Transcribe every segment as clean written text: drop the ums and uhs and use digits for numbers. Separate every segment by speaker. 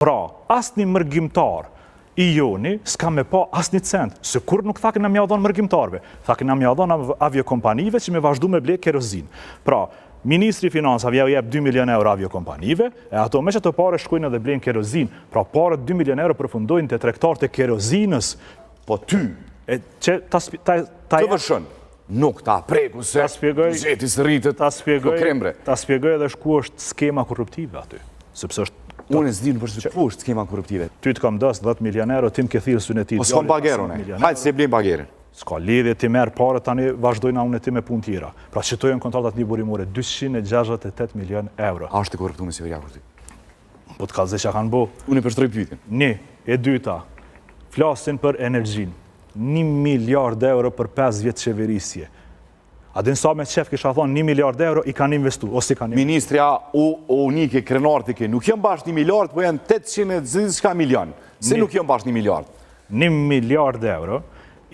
Speaker 1: Pra, asnjë mërgjimtar i joni s'ka me pa asnjë cent, se kur nuk tha kena mja dhon mërgjimtarve, tha kena mja dhon aviokompanive që me vazhdu me ble kerozin. Pra, Ministri Financave ja u jep 2 milion euro aviokompanive, e ato me që të pare shkojnë edhe blen kerozin, pra pare 2 milion euro përfundojnë të tregtarët e kerozinës.
Speaker 2: Po ty,
Speaker 1: të
Speaker 2: vërshën, nuk ta preku se gjetis rritët po krembre.
Speaker 1: Ta spjegoj edhe shku është skema korruptive aty, sepse është
Speaker 2: unë e zdi në përse që është skema korruptive.
Speaker 1: Ty të kam dës 10 milion euro, tim ke thirë së në ti.
Speaker 2: Po s'kam bagerën e, hajtë se blim bagerën.
Speaker 1: S'ka lidhje, ti merë pare, tani vazhdojnë a unë e ti me pun tjera. Pra qëtojnë kontratat një burimore, 268 milion euro.
Speaker 2: A është të korruptu me Severia kur ty?
Speaker 1: Po të kalze që kanë bo.
Speaker 2: Unë i përshtroj pyetjen.
Speaker 1: Një, e dyta, flasin për energjin. 1 miliard euro për 5 vjetë qeverisje. A din sa me qef kisha thonë 1 miliard euro i kanë investu, ose i kanë investu.
Speaker 2: Ministria unike, krenartike, nuk jënë bashkë 1 miliard, po janë 800 milion. Se nuk jënë bashkë 1 miliard?
Speaker 1: 1 miliard euro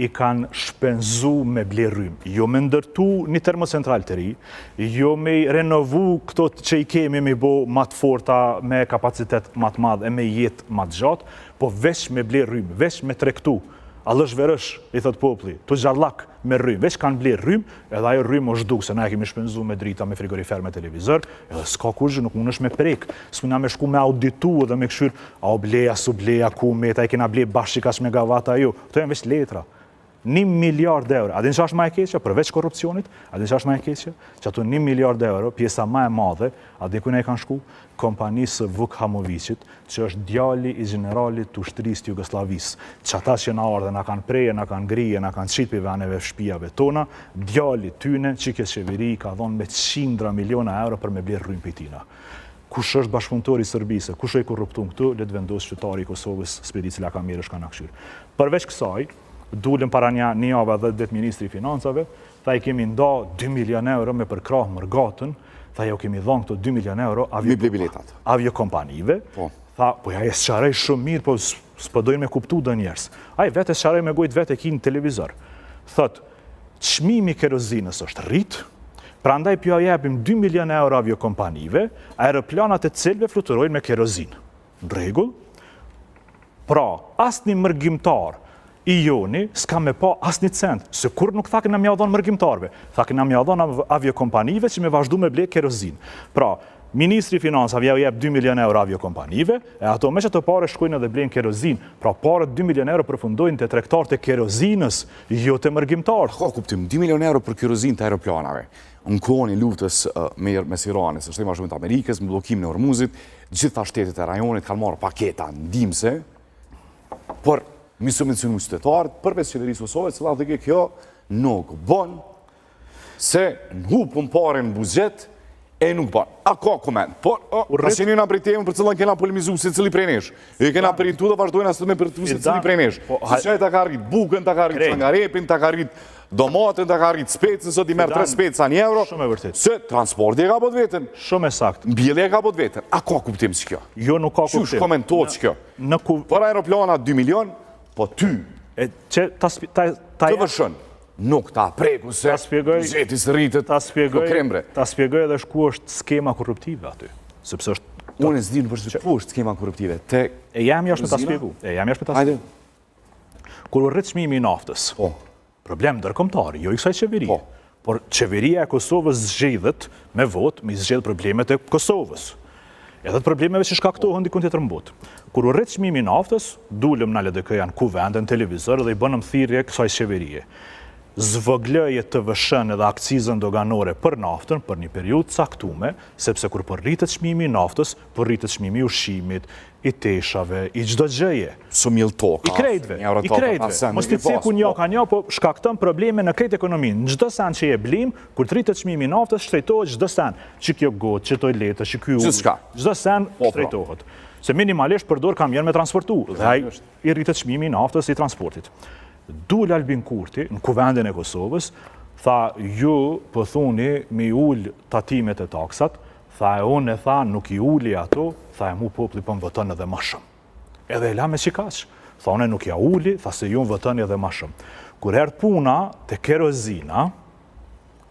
Speaker 1: i kanë shpenzu me ble rrym. Jo me ndërtu një termocentral të ri, jo me renovu këto që i kemi me bo matë forta, me kapacitet matë madhë e me jetë matë gjatë, po veç me ble rrym, veç me trektu. Allësh verësh, i thëtë popli, të gjallak me rrym, veç kanë ble rrym, edhe ajo rrym është duk, se na e kemi shpenzu me drita, me frigorifer, me televizor, edhe s'ka kushë, nuk mund është me prek, s'muna me shku me auditu edhe me këshyr, a o bleja, su bleja, ku meta, i kena ble bashkikash megavata ju, të janë veç letra. 1 miliard euro. A din që është ma e keqja, përveç korrupcionit, a din që është ma e keqja, që ato 1 miliard euro, pjesa ma e madhe, a din kujna i kanë shku, kompanisë Vuk Hamovicit, që është djali i generalit të ushtrisë të Jugoslavisë, që ata që na ardhe, na kanë preje, na kanë grije, na kanë qitë për veneve shpijave tona, djali tyne, që kjo qeveri ka dhonë me 100 miliona euro për me blerë rrym për tina. Kush është bashkëpunëtori i Serbisë, kush e i korruptun këtu, le të vendosë qytetari i Kosovës, spedi cila ka mirë shka në këshyrë. Përveç kësaj, dulem para një javë dhe det Ministri Financave, tha i kemi nda 2 milion euro me përkrah mërgatën, tha jo kemi dhonë këto 2 milion euro aviokompanive, tha, po ja e sëqarej shumë mirë, po s'pëdojnë me kuptu dë njerës. A i vete sëqarej me gojt vete ki në televizor. Thët, çmimi kerozinës është rritë, pra ndaj pjo jepim 2 milion euro aviokompanive, aeroplanat e cilve fluturojnë me kerozinë. Në regull? Pra, asnjë mërgjimtar i joni s'ka me pa asnjë cent, se kur nuk tha kena mja dhon mërgjimtarve, tha kena mja dhon aviokompanive që me vazhdu me ble kerozin. Pra, Ministri Financave ja u jep 2 milion euro aviokompanive, e ato me që të pare shkojnë edhe blen kerozin, pra pare 2 milion euro përfundojnë të tregtarët e kerozinës, jo të mërgjimtarë.
Speaker 2: Ka kuptim, 2 milion euro për kerozin të aeroplanave. Në kohën e luftës mes Iranit, së Shtetit Bashkuar të Amerikës, në bllokimin e Hormuzit, gjitha shtetet e rajonit kanë marrë paketa ndihmëse për mi subvencionu qytetarët, përveç qeverisë Kosovës, cila dhe kjo nuk bën se në hupën pare në buzgjet e nuk bën. A ka koment? Por, asë jeni nga pritemi për cilën kena polemizu se cili prej nesh. E kena pritu dhe vazhdojnë asë të me pritu se cili prej nesh. Se qaj ta ka rrit bukën, ta ka rrit shangarepin, ta ka rrit domatën, ta ka rrit specën, sot i merë 3 speca €1, se transporti e ka bot vetën.
Speaker 1: Shumë e sakt.
Speaker 2: Mbjellje e ka bot vetën. A ka kuptim që kjo?
Speaker 1: Jo, nuk ka kuptim.
Speaker 2: Qush komentohet që kjo? Për aeroplana 2 milion, po ty, të vërshën, nuk ta preku se gjetis rritët po krembre.
Speaker 1: Ta spjegoj edhe shku është skema korruptive aty. Sepse është...
Speaker 2: Unë e zdi në përse që ku është skema korruptive?
Speaker 1: E jam jashtë me ta spjegu. Kur u rritë çmimi i naftës, problem ndërkombëtar, jo i kësaj qeveri, por qeveria e Kosovës zgjedhet me vot, me zgjedh problemet e Kosovës. Edhe të problemeve që shkaktohen dikun tjetër në botë. Kur u rritë çmimi i naftës, dulëm në LDK janë ku vende në televizor dhe i bënëm thirrje kësaj qeverie. Zvëglëje të vëshën edhe akcizën doganore për naftën për një periudhë caktume, sepse kur për rritët çmimi i naftës, për rritët çmimi i ushqimit, i teshave, i çdo gjëje.
Speaker 2: Sumil toka.
Speaker 1: I krejtve. Mos t'i ceku një ka një, po shkakton probleme në krejt ekonominë. Në çdo sen që je blim, kur të rritët çmimi i naftës, shtrejtohet çdo sen. Që kjo gotë, që tojleta, që ky ujë. Çdo sen shtrejtohet. Se minimalisht përdor kamion me transportu, dhe ai i rritët çmimi i naftës i transportit. Dul Albin Kurti, në kuvendin e Kosovës, tha, ju pëthuni mi ullë tatimet e taksat, tha e unë e tha, nuk i ulli ato, tha e mu popli për më vëtën edhe ma shumë. Edhe e la me qikash, tha une nuk ja ulli, tha se ju më vëtën edhe ma shumë. Kur erë puna të kerozina,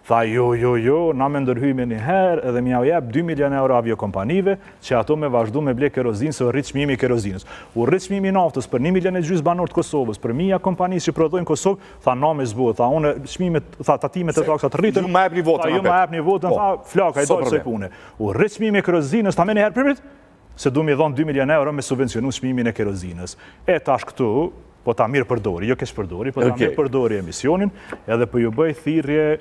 Speaker 1: Tha jo, na me ndërhyjme një herë edhe mja u jep 2 milion euro aviokompanive që ato me vazhdu me ble kerozinë se u rrit çmimi i kerozinës. U rrit çmimi i naftës për 1,5 milion banor të Kosovës, për 1000 kompanisë që prodhojnë Kosovë, tha na me zbuhet, tha unë çmimet, tha tatimet e taksat rritën.
Speaker 2: Ju më jepni votën.
Speaker 1: Ju më jepni votën, tha flaka i dol se pune. U rrit çmimi i kerozinës, tha më një herë prit se du mi dhon 2 milion euro me subvencionu çmimin e kerozinës. E tash këtu po ta mirë përdori, jo keq përdori, po ta mirë përdori emisionin, edhe po ju bëj thirrje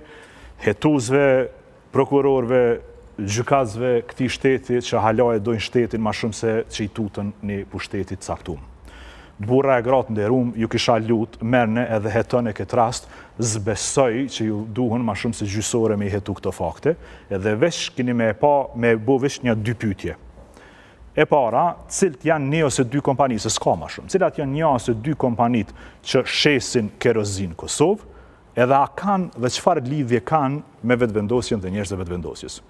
Speaker 1: hetuzve, prokurorve, gjykatësve këtij shteti që halaje dojnë shtetin ma shumë se që i tutën një pushtetit caktum. Burra e gratë nderum, ju kisha lut, merne edhe heton e këtë rast, zbesoj që ju duhen ma shumë se gjysore me i hetu këto fakte, edhe vesh kini me bo vesh një 2 pyetje. E para, cilt janë 1 ose 2 kompani, se s'ka ma shumë, cilat janë 1 ose 2 kompanit që shesin kerozinë Kosovë, edhe a kanë dhe çfarë lidhje kanë me vetëvendosjen dhe njerëzve vetëvendosjes.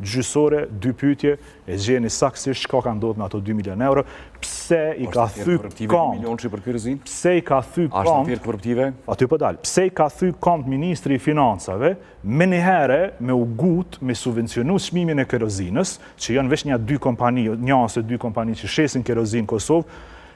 Speaker 1: Gjysore, 2 pyetje, e gjeni saktësisht çka ka ndodhur me ato 2 milion euro, pse i ka thy kont, pse i ka thy kont,
Speaker 2: Ashtë afirë korruptive?
Speaker 1: Aty po dal, pse i ka thy kont Ministri i Financave, me njëherë me u gut me subvencionu çmimin e kerozinës, që janë veç një 2 kompani, 1 ose 2 kompani që shesin kerozinë Kosovë,